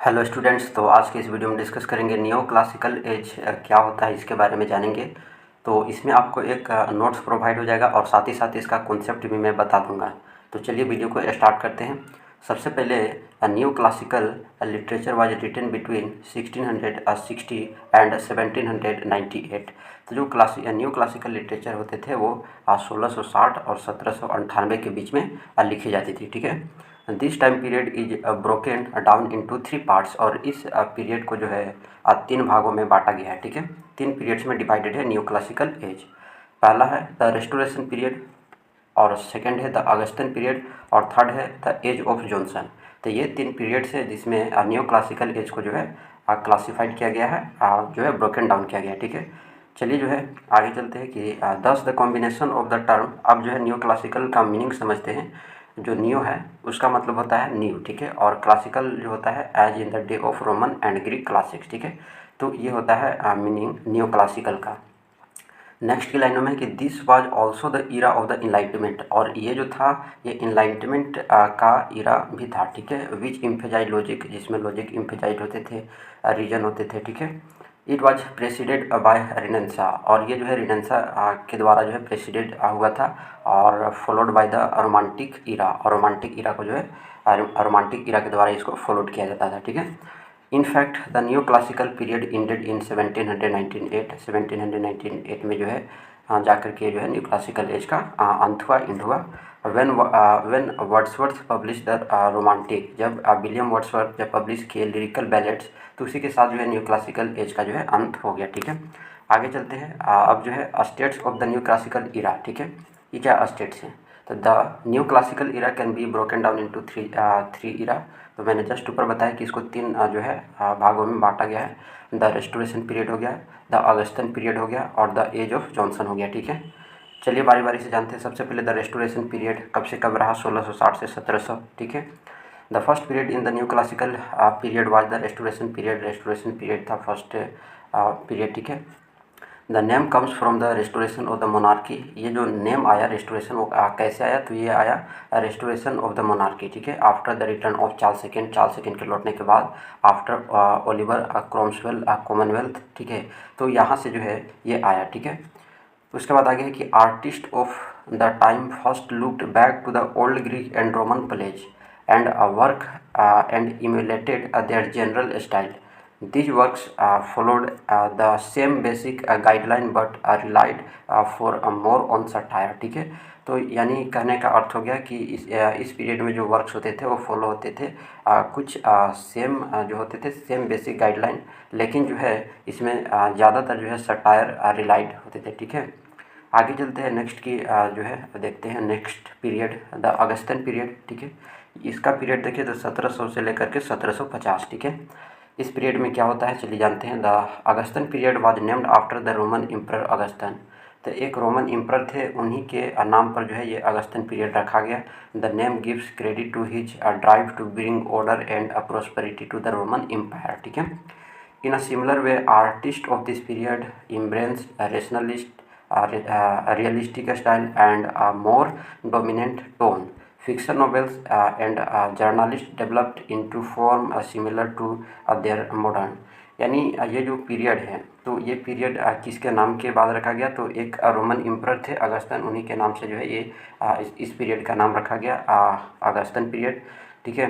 Hello students, तो आज के इस वीडियो में डिस्कस करेंगे नियो क्लासिकल एज क्या होता है, इसके बारे में जानेंगे। तो इसमें आपको एक नोट्स प्रोवाइड हो जाएगा और साथ ही साथ इसका कॉन्सेप्ट भी मैं बता दूंगा। तो चलिए वीडियो को स्टार्ट करते हैं। सबसे पहले new classical literature was written between 1660 and 1798। तो जो न्यू क्लासिकल लिटरेचर होते थे वो 1660 और 1798 के बीच में लिखी जाती थी, ठीक है। This time period is broken down into 3 parts, और इस पीरियड को जो है 3 भागों में बांटा गया है, ठीक है। 3 पीरियड्स में डिवाइडेड है न्यू क्लासिकल एज। पहला है द रेस्टोरेशन पीरियड, और सेकंड है द अगस्टन पीरियड, और थर्ड है द एज ऑफ जॉनसन। तो ये 3 पीरियड्स है जिसमें न्यू क्लासिकल एज को जो है क्लासीफाइड किया गया है, जो है ब्रोकन डाउन किया गया है, ठीक है। चलिए जो है आगे चलते हैं कि दस the combination of the term. अब जो है न्यू क्लासिकल का मीनिंग समझते हैं। जो न्यू है उसका मतलब होता है न्यू, ठीक है, और क्लासिकल जो होता है as in the day of Roman and Greek classics, ठीक है। तो ये होता है मीनिंग न्यू क्लासिकल का। नेक्स्ट की लाइनों में है कि this was also the era of the enlightenment, और ये जो था ये इनलाइटमेंट का ईरा भी था, ठीक है। विच इम्फेजाइज लॉजिक, जिसमें लॉजिक इम्फेजाइज होते थे, रीजन होते थे, ठीक है। इट वाज प्रेसिडेड बाय रिनेंसा, और ये जो है रिनेंसा के द्वारा जो है प्रेसिडेड हुआ था, और followed by the romantic era, और रोमांटिक ईरा को जो है रोमांटिक ईरा के द्वारा इसको फॉलोड किया जाता था, ठीक है। In fact, the new classical period ended in 1798। 1798 में जो है जाकर के जो है न्यू क्लासिकल एज का अंत हुआ, एंड हुआ। When Wordsworth publish the romantic, जब विलियम वर्ड्सवर्थ जब पब्लिश किए लिरिकल बैलेट्स, तो उसी के साथ जो है न्यू क्लासिकल एज का जो है अंत हो गया, ठीक है। आगे चलते हैं। अब जो है states of the new classical era, ठीक है। ये क्या स्टेट्स हैं? तो the new classical era can be broken down into three era. तो मैंने जस्ट ऊपर बताया कि इसको 3 जो है भागों में बांटा गया है। द रेस्टोरेशन पीरियड हो गया, द अगस्टन पीरियड हो गया, और द एज ऑफ जॉनसन हो गया, ठीक है। चलिए बारी बारी से जानते हैं। सबसे पहले द रेस्टोरेशन पीरियड कब से कब रहा? 1660 से 1700, ठीक है। The first period in the new classical period was the restoration period. Restoration period था फर्स्ट पीरियड, ठीक है। The name comes from the restoration of the monarchy. ये जो नेम आया रेस्टोरेशन, वो कैसे आया? तो ये आया रेस्टोरेशन ऑफ द मोनार्की, ठीक है। After the return of Charles second के लौटने के बाद, आफ्टर ओलिवर क्रॉम्वेल कॉमनवेल्थ, ठीक है। तो यहाँ से जो है ये आया, ठीक है। उसके बाद आगे है कि artist of the time first looked back to the old Greek and Roman plays and work and emulated their general style. These works followed the same basic guideline but relied for more on satire, ठीक है। तो यानी कहने का अर्थ हो गया कि इस पीरियड में जो वर्क्स होते थे वो फॉलो होते थे कुछ सेम जो होते थे सेम बेसिक गाइडलाइन, लेकिन जो है इसमें ज़्यादातर जो है सटायर रिलाइड होते थे, ठीक है। आगे चलते हैं। नेक्स्ट की जो है देखते हैं next period the Augustan period, ठीक है। इसका पीरियड देखिए तो 1700 से लेकर के 1750, ठीक है। इस पीरियड में क्या होता है चलिए जानते हैं। The Augustan period was named after the Roman emperor Augustan. तो एक रोमन एम्परर थे, उन्हीं के नाम पर जो है ये अगस्टन पीरियड रखा गया। The name gives credit to his drive to bring order and prosperity to the Roman empire, ठीक है। In a similar way, artists of this period embraced a rationalist, realistic style and a more dominant tone. Fiction novels and journalists developed into form similar to their modern. यानी ये जो period है तो ये period किसके नाम के बाद रखा गया? तो एक रोमन एम्परर थे अगस्टन, उन्हीं के नाम से जो है ये इस पीरियड का नाम रखा गया अगस्टन पीरियड, ठीक है।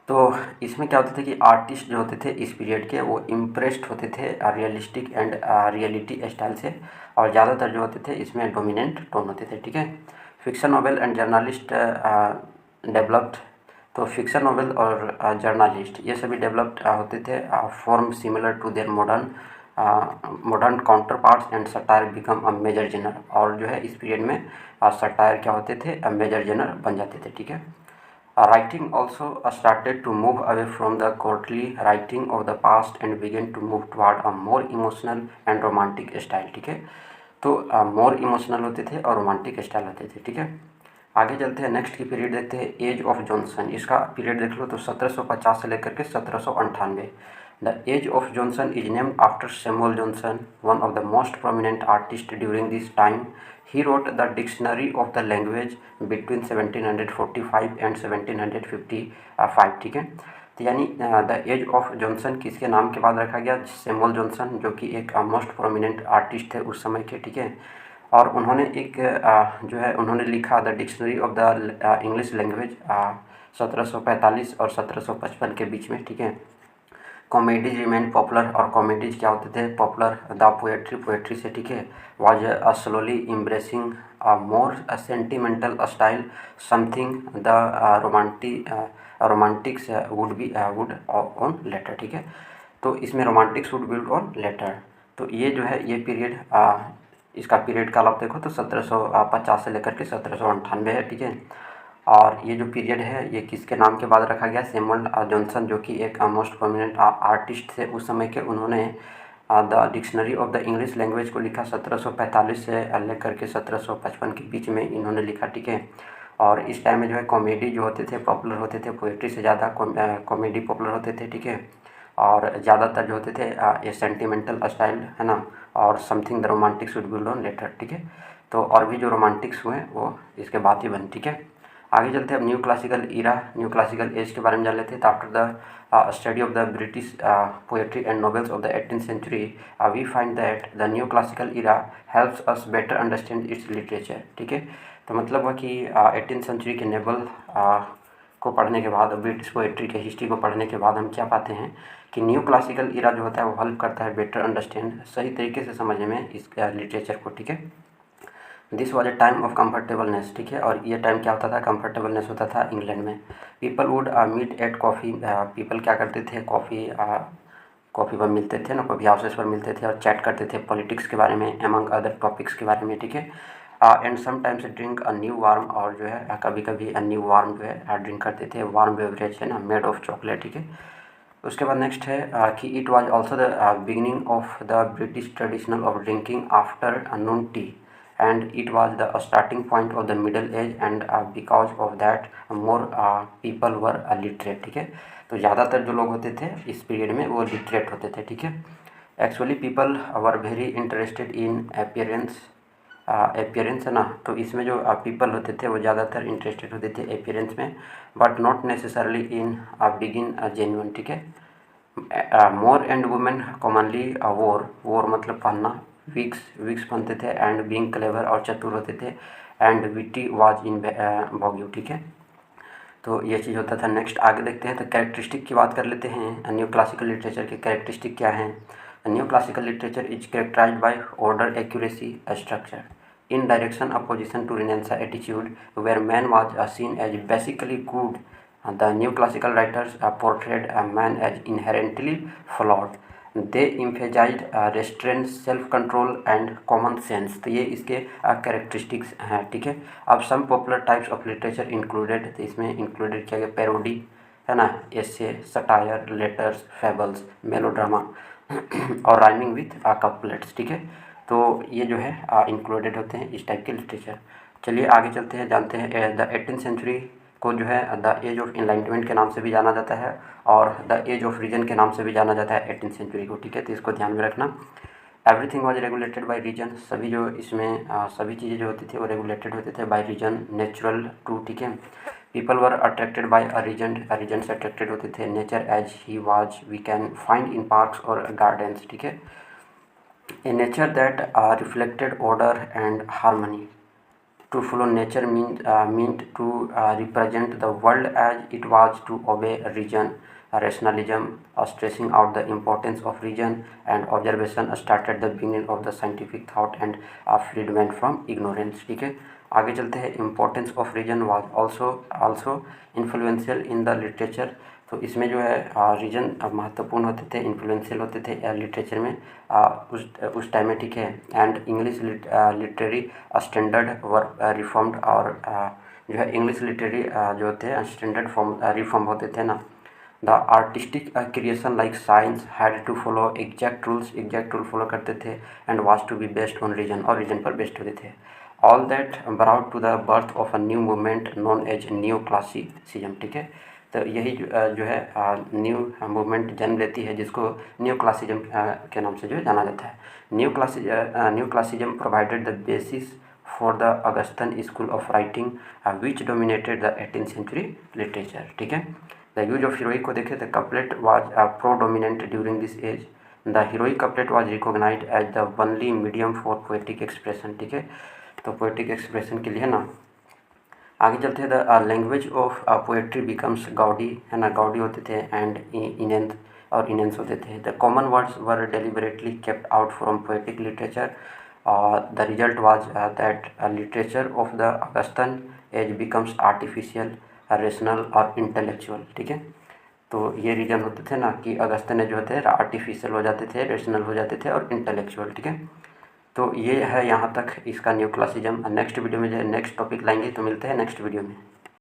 तो इसमें क्या होता था कि आर्टिस्ट जो होते थे इस पीरियड के वो इम्प्रेस्ड होते थे रियलिस्टिक एंड रियलिटी स्टाइल से, और ज़्यादातर जो होते थे इसमें डोमिनेंट टोन होते थे, ठीक है। Fiction novel and journalist developed. तो फिक्शन नॉवेल और जर्नलिस्ट ये सभी डेवलप्ड होते थे form similar to their modern counterparts and satire become a major genre. और जो है इस पीरियड में सटायर क्या होते थे? मेजर जेनर बन जाते थे, ठीक है। Writing also started to move away from the courtly writing of the past and began to move toward a more emotional and romantic style, ठीक है। तो मोर इमोशनल होते थे और रोमांटिक स्टाइल होते थे, ठीक है। आगे चलते हैं। नेक्स्ट की पीरियड देखते हैं एज ऑफ जॉनसन। इसका पीरियड देख लो तो 1750 से लेकर के 1798। The age of Johnson is named after Samuel Johnson, one of the most prominent artist during this time. He wrote the dictionary of the language between 1745 and 1755, ठीक है। तो यानी द एज ऑफ जॉनसन किसके नाम के बाद रखा गया? सैमुअल जॉनसन, जो कि एक मोस्ट प्रोमिनेंट आर्टिस्ट थे उस समय के, ठीक है। और उन्होंने एक जो है उन्होंने लिखा the dictionary of the English language 1745 और 1755 के बीच में, ठीक है। कॉमेडीज रिमेन पॉपुलर, और कॉमेडीज क्या होते थे? पॉपुलर। द पोएट्री से, ठीक है, was slowly embracing more sentimental style, something the romantics would on later, ठीक है। तो इसमें romantics would build on later. तो ये जो है ये पीरियड, इसका पीरियड काल आप देखो तो 1750 से लेकर के 1798 है, ठीक है। और ये जो पीरियड है ये किसके नाम के बाद रखा गया? सैमुअल जॉनसन, जो कि एक मोस्ट प्रोमिनेंट आर्टिस्ट थे उस समय के। उन्होंने the dictionary of the English language को लिखा 1745 से लेकर के 1755 के बीच में इन्होंने लिखा, ठीक है। और इस टाइम में जो है कॉमेडी जो होते थे पॉपुलर होते थे, पोएट्री से ज़्यादा कॉमेडी पॉपुलर होते थे, ठीक है। और ज़्यादातर जो होते थे ये सेंटिमेंटल स्टाइल, है ना, और something the romantics would build on later, ठीक है। तो और भी जो रोमांटिक्स हुए वो इसके बाद ही बने, ठीक है। आगे चलते हैं अब new classical era, new classical age के बारे में जान लेते हैं। तो after the study of the British poetry and novels of the 18th century, we find that the new classical era helps us better understand its literature, ठीक है। तो मतलब है कि 18th सेंचुरी के नोवेल को पढ़ने के बाद, ब्रिटिश पोएट्री के हिस्ट्री को पढ़ने के बाद हम क्या पाते हैं कि न्यू क्लासिकल ईरा जो होता है वो हेल्प करता है बेटर अंडरस्टैंड, सही तरीके से समझने में इस लिटरेचर को, ठीक है। This was a time of comfortableness, ठीक है। और ये टाइम क्या होता था? कम्फर्टेबलनेस होता था इंग्लैंड में। People would meet at coffee, people क्या करते थे? कॉफ़ी पर मिलते थे ना, कॉफ़ी हाउसेस पर मिलते थे और चैट करते थे पॉलिटिक्स के बारे में, एमंग अदर टॉपिक्स के बारे में, ठीक है। And sometimes drink a new warm, और जो है कभी कभी न्यू वार्म जो है ड्रिंक करते थे, वार्म बेवरेज है ना, मेड ऑफ चॉकलेट, ठीक है। उसके बाद नेक्स्ट है कि it was also the beginning of the British traditional of drinking after Noon T, and it was the starting point of the middle age, and because of that more people were literate, ठीक है। तो ज़्यादातर जो लोग होते थे इस period में वो लिटरेट होते थे, ठीक है। Actually people were very interested in appearance है ना। तो इसमें जो पीपल होते थे वो ज़्यादातर इंटरेस्टेड होते थे अपीयरेंस में, but not necessarily in begin genuine, ठीक है। मोर एंड वुमेन कॉमनली वोर मतलब पहनना, विग्स पहनते थे, एंड बीइंग क्लेवर और चतुर होते थे, एंड विटी वाज इन वॉग्यू, ठीक है। तो ये चीज़ होता था। नेक्स्ट आगे देखते हैं तो कैरेक्टरिस्टिक की बात कर लेते हैं। न्यू क्लासिकल लिटरेचर के कैरेक्टरिस्टिक क्या हैं? New classical literature is characterized by order, accuracy, structure, in direction opposition to Renaissance attitude, where man was seen as basically good. The new classical writers portrayed a man as inherently flawed. They emphasized restraint, self-control and common sense. तो ये इसके characteristics हैं, ठीक है। अब some popular types of literature included, तो इसमें included किया गया पैरोडी, है ना, essay, satire, letters, fables, melodrama और राइमिंग विथ कपलेट्स, ठीक है। तो ये जो है इंक्लूडेड होते हैं इस टाइप के लिटरेचर। चलिए आगे चलते हैं, जानते हैं द 18th सेंचुरी को जो है द एज ऑफ इनलाइटमेंट के नाम से भी जाना जाता है, और द एज ऑफ रीजन के नाम से भी जाना जाता है 18th सेंचुरी को, ठीक है। तो इसको ध्यान में रखना। Everything was regulated by reason, सभी जो इसमें सभी चीज़ें जो होती थी वो रेगुलेटेड होते थे बाय रीजन, नेचुरल टू, ठीक है। People were attracted by a reason से अट्रैक्टेड होते थे। Nature as he was we can find in parks और गार्डन्स, ठीक है। A nature that reflected order and harmony. To follow nature meant to represent the world as it was, to obey reason. Rationalism, stressing out the importance of reason and observation, started the beginning of the scientific thought and freedom from ignorance, ठीक है। आगे चलते हैं। Importance of reason was also influential in the literature. तो इसमें जो है reason महत्वपूर्ण होते थे, इन्फ्लुएंशियल होते थे लिटरेचर में उस टाइम में, ठीक है। And English literary standard were reformed, और जो है इंग्लिश लिटरेरी जो होते हैं स्टैंडर्ड फॉर्म रिफॉर्म होते थे ना। The artistic creation like science had to follow exact rule follow करते थे, and was to be based on reason, और रीजन पर बेस्ड होते थे। All that brought to the birth of a new movement known as new classicism, ठीक है। तो यही जो है न्यू मूवमेंट जन्म लेती है जिसको न्यू क्लासिज्म के नाम से जो जाना जाता है। New classism provided the basis for the Augustan school of writing which dominated the 18th century literature, ठीक है। द यूज ऑफ हीरोइक को देखें तो couplet was predominant during this age. The heroic couplet was recognized as the only medium for poetic expression. ठीक है, तो poetic expression के लिए है ना। आगे चलते हैं, the language of poetry becomes Goudie, है ना, गाउडी होते थे, एंड इनेंथ और इनेंस होते थे। The common words were deliberately kept out from poetic literature. The result was that literature of the Augustan as becomes artificial, rational और इंटेलेक्चुअल। ठीक है, तो ये रीजन होते थे ना कि अगस्टन एज होते हैं आर्टिफिशियल हो जाते थे, रेशनल हो जाते थे और इंटेलेक्चुअल। ठीक है, तो ये है यहाँ तक इसका न्यू क्लासिज्म। नेक्स्ट वीडियो में जो नेक्स्ट टॉपिक लाएंगे, तो मिलते हैं नेक्स्ट वीडियो में।